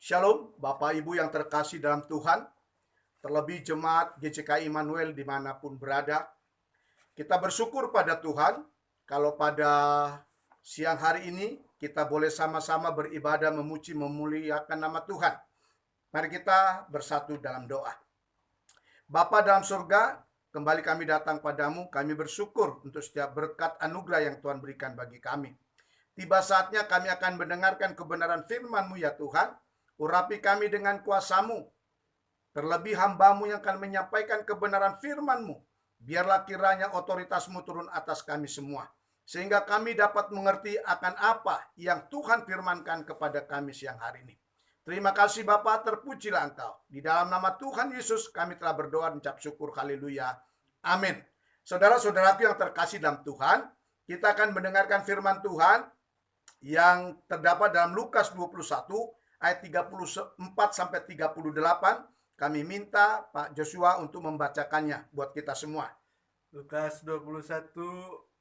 Shalom, Bapak Ibu yang terkasih dalam Tuhan, terlebih jemaat GCK Immanuel dimanapun berada. Kita bersyukur pada Tuhan, kalau pada siang hari ini kita boleh sama-sama beribadah, memuji, memuliakan nama Tuhan. Mari kita bersatu dalam doa. Bapa dalam surga, kembali kami datang padamu, kami bersyukur untuk setiap berkat anugerah yang Tuhan berikan bagi kami. Tiba saatnya kami akan mendengarkan kebenaran firman-Mu ya Tuhan. Urapi kami dengan kuasa-Mu. Terlebih hamba-Mu yang akan menyampaikan kebenaran firman-Mu. Biarlah kiranya otoritas-Mu turun atas kami semua. Sehingga kami dapat mengerti akan apa yang Tuhan firmankan kepada kami siang hari ini. Terima kasih Bapa, terpujilah Engkau. Di dalam nama Tuhan Yesus kami telah berdoa dan ucap syukur. Haleluya. Amin. Saudara-saudaraku yang terkasih dalam Tuhan, kita akan mendengarkan firman Tuhan yang terdapat dalam Lukas 21 ayat 34-38. Kami minta Pak Joshua untuk membacakannya buat kita semua. Lukas 21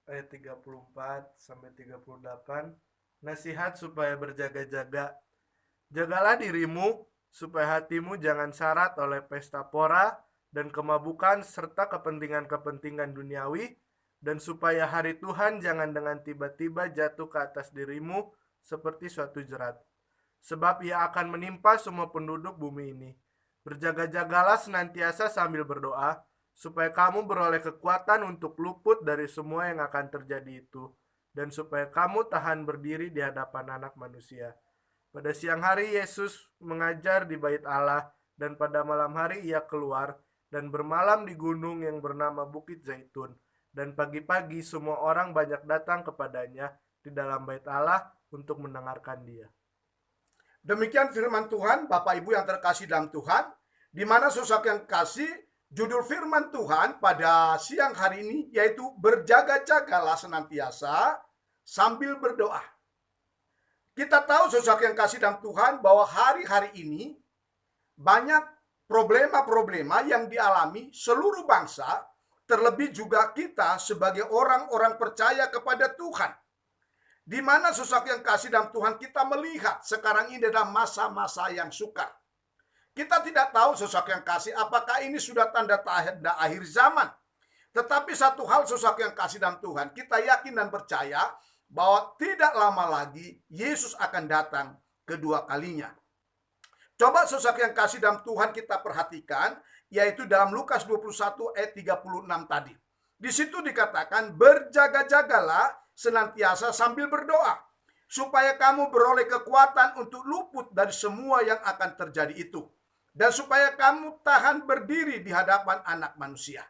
ayat 34-38. Nasihat supaya berjaga-jaga. Jagalah dirimu supaya hatimu jangan syarat oleh pesta pora dan kemabukan serta kepentingan-kepentingan duniawi, dan supaya hari Tuhan jangan dengan tiba-tiba jatuh ke atas dirimu seperti suatu jerat. Sebab ia akan menimpa semua penduduk bumi ini. Berjaga-jagalah senantiasa sambil berdoa, supaya kamu beroleh kekuatan untuk luput dari semua yang akan terjadi itu, dan supaya kamu tahan berdiri di hadapan Anak Manusia. Pada siang hari Yesus mengajar di Bait Allah, dan pada malam hari ia keluar dan bermalam di gunung yang bernama Bukit Zaitun. Dan pagi-pagi semua orang banyak datang kepadanya di dalam Bait Allah untuk mendengarkan dia. Demikian firman Tuhan, Bapak Ibu yang terkasih dalam Tuhan, di mana sosok yang kasih, judul firman Tuhan pada siang hari ini yaitu berjaga-jagalah senantiasa sambil berdoa. Kita tahu sosok yang kasih dalam Tuhan bahwa hari-hari ini banyak problema-problema yang dialami seluruh bangsa, terlebih juga kita sebagai orang-orang percaya kepada Tuhan. Di mana sosok yang kasih dalam Tuhan, kita melihat sekarang ini adalah masa-masa yang sukar. Kita tidak tahu sosok yang kasih apakah ini sudah tanda-tanda akhir zaman. Tetapi satu hal sosok yang kasih dalam Tuhan, kita yakin dan percaya bahwa tidak lama lagi Yesus akan datang kedua kalinya. Coba sosok yang kasih dalam Tuhan kita perhatikan, yaitu dalam Lukas 21 ayat 36 tadi. Di situ dikatakan, berjaga-jagalah senantiasa sambil berdoa, supaya kamu beroleh kekuatan untuk luput dari semua yang akan terjadi itu, dan supaya kamu tahan berdiri di hadapan Anak Manusia.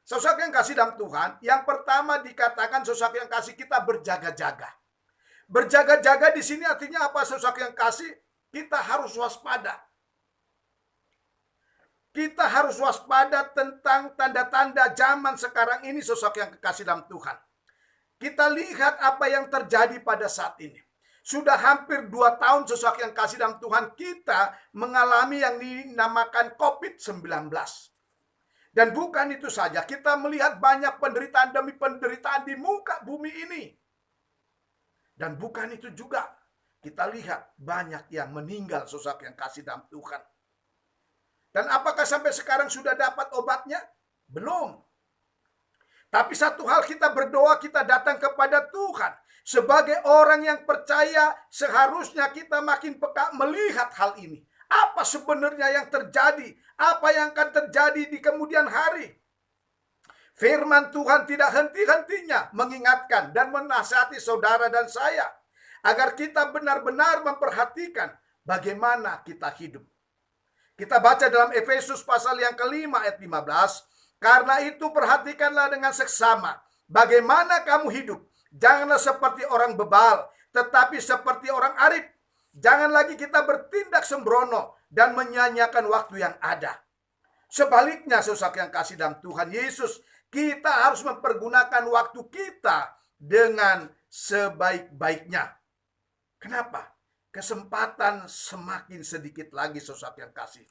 Sosok yang kasih dalam Tuhan, yang pertama dikatakan sosok yang kasih kita berjaga-jaga. Berjaga-jaga di sini artinya apa sosok yang kasih? Kita harus waspada. Kita harus waspada tentang tanda-tanda zaman sekarang ini sosok yang kekasih dalam Tuhan. Kita lihat apa yang terjadi pada saat ini. Sudah hampir 2 tahun sosok yang kasih dalam Tuhan kita mengalami yang dinamakan COVID-19. Dan bukan itu saja, kita melihat banyak penderitaan demi penderitaan di muka bumi ini. Dan bukan itu juga, kita lihat banyak yang meninggal sosok yang kasih dalam Tuhan. Dan apakah sampai sekarang sudah dapat obatnya? Belum. Tapi satu hal, kita berdoa, kita datang kepada Tuhan. Sebagai orang yang percaya, seharusnya kita makin peka melihat hal ini. Apa sebenarnya yang terjadi? Apa yang akan terjadi di kemudian hari? Firman Tuhan tidak henti-hentinya mengingatkan dan menasihati saudara dan saya, agar kita benar-benar memperhatikan bagaimana kita hidup. Kita baca dalam Efesus pasal yang kelima ayat 15. Karena itu perhatikanlah dengan seksama bagaimana kamu hidup. Janganlah seperti orang bebal, tetapi seperti orang arif. Jangan lagi kita bertindak sembrono dan menyanyiakan waktu yang ada. Sebaliknya sosok yang kasih dalam Tuhan Yesus, kita harus mempergunakan waktu kita dengan sebaik-baiknya. Kenapa? Kesempatan semakin sedikit lagi sosok yang kasih.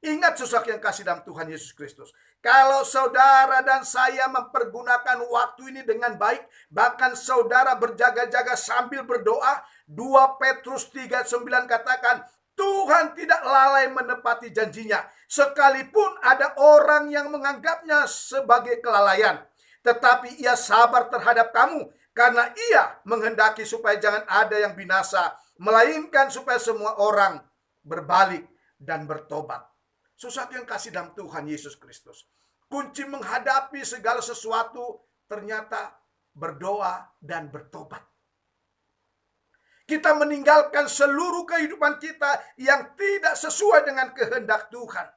Ingat saudara yang kasih dalam Tuhan Yesus Kristus. Kalau saudara dan saya mempergunakan waktu ini dengan baik, bahkan saudara berjaga-jaga sambil berdoa, 2 Petrus 3:9 katakan, Tuhan tidak lalai menepati janjinya, sekalipun ada orang yang menganggapnya sebagai kelalaian. Tetapi ia sabar terhadap kamu, karena ia menghendaki supaya jangan ada yang binasa, melainkan supaya semua orang berbalik dan bertobat. Saudara yang kasih dalam Tuhan Yesus Kristus, kunci menghadapi segala sesuatu ternyata berdoa dan bertobat. Kita meninggalkan seluruh kehidupan kita yang tidak sesuai dengan kehendak Tuhan.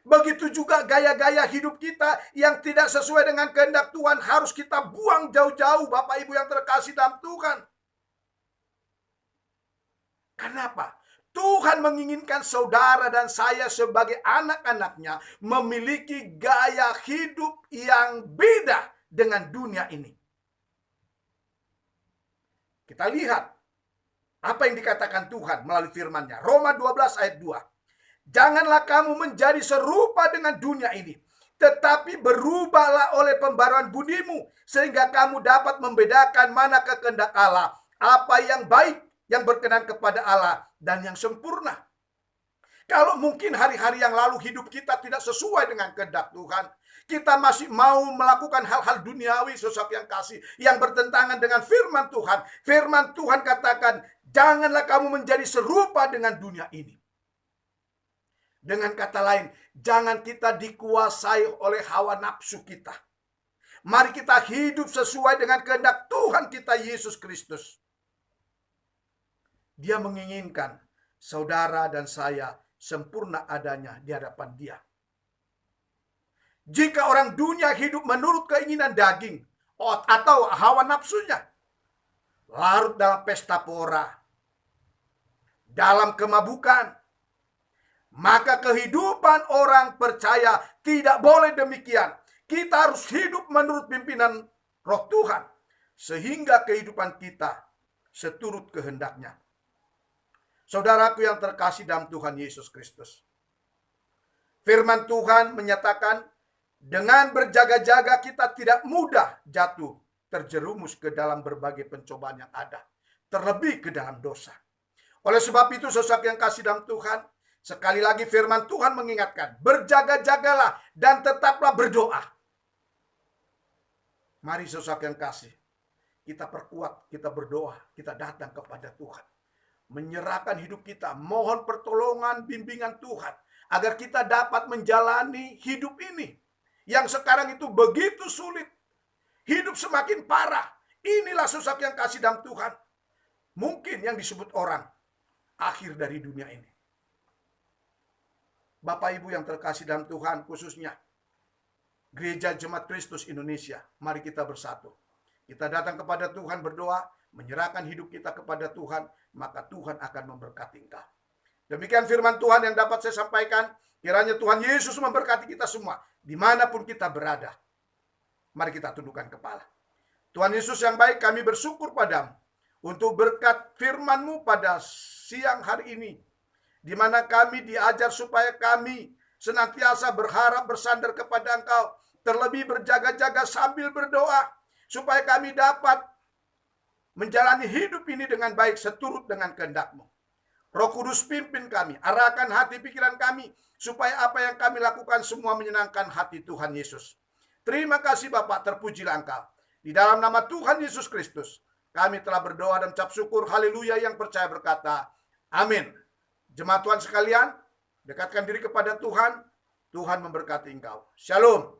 Begitu juga gaya-gaya hidup kita yang tidak sesuai dengan kehendak Tuhan harus kita buang jauh-jauh, Bapak Ibu yang terkasih dalam Tuhan. Kenapa? Tuhan menginginkan saudara dan saya sebagai anak-anaknya memiliki gaya hidup yang beda dengan dunia ini. Kita lihat apa yang dikatakan Tuhan melalui firman-Nya. Roma 12 ayat 2. Janganlah kamu menjadi serupa dengan dunia ini, tetapi berubahlah oleh pembaruan budimu, sehingga kamu dapat membedakan mana kehendak Allah, apa yang baik, yang berkenan kepada Allah, dan yang sempurna. Kalau mungkin hari-hari yang lalu hidup kita tidak sesuai dengan kehendak Tuhan, kita masih mau melakukan hal-hal duniawi, saudara yang kasih, yang bertentangan dengan firman Tuhan. Firman Tuhan katakan, janganlah kamu menjadi serupa dengan dunia ini. Dengan kata lain, jangan kita dikuasai oleh hawa nafsu kita. Mari kita hidup sesuai dengan kehendak Tuhan kita Yesus Kristus. Dia menginginkan saudara dan saya sempurna adanya di hadapan Dia. Jika orang dunia hidup menurut keinginan daging atau hawa nafsunya, larut dalam pesta pora, dalam kemabukan, maka kehidupan orang percaya tidak boleh demikian. Kita harus hidup menurut pimpinan Roh Tuhan, sehingga kehidupan kita seturut kehendak-Nya. Saudaraku yang terkasih dalam Tuhan Yesus Kristus, firman Tuhan menyatakan, dengan berjaga-jaga kita tidak mudah jatuh terjerumus ke dalam berbagai pencobaan yang ada, terlebih ke dalam dosa. Oleh sebab itu, saudara yang kasih dalam Tuhan, sekali lagi firman Tuhan mengingatkan, berjaga-jagalah dan tetaplah berdoa. Mari saudara yang kasih, kita perkuat, kita berdoa, kita datang kepada Tuhan. Menyerahkan hidup kita, mohon pertolongan, bimbingan Tuhan, agar kita dapat menjalani hidup ini, yang sekarang itu begitu sulit. Hidup semakin parah. Inilah saudara yang kasih dalam Tuhan. Mungkin yang disebut orang, akhir dari dunia ini. Bapak Ibu yang terkasih dalam Tuhan, khususnya Gereja Jemaat Kristus Indonesia, mari kita bersatu. Kita datang kepada Tuhan berdoa, menyerahkan hidup kita kepada Tuhan, maka Tuhan akan memberkati engkau. Demikian firman Tuhan yang dapat saya sampaikan. Kiranya Tuhan Yesus memberkati kita semua, dimanapun kita berada. Mari kita tundukkan kepala. Tuhan Yesus yang baik, kami bersyukur padamu untuk berkat firman-Mu pada siang hari ini, di mana kami diajar supaya kami senantiasa berharap bersandar kepada Engkau, terlebih berjaga-jaga sambil berdoa, supaya kami dapat menjalani hidup ini dengan baik seturut dengan kehendak-Mu. Roh Kudus pimpin kami, arahkan hati pikiran kami, supaya apa yang kami lakukan semua menyenangkan hati Tuhan Yesus. Terima kasih Bapak, terpujilah Engkau. Di dalam nama Tuhan Yesus Kristus, kami telah berdoa dan ucap syukur, haleluya, yang percaya berkata, amin. Jemaat Tuhan sekalian, dekatkan diri kepada Tuhan, Tuhan memberkati engkau. Shalom.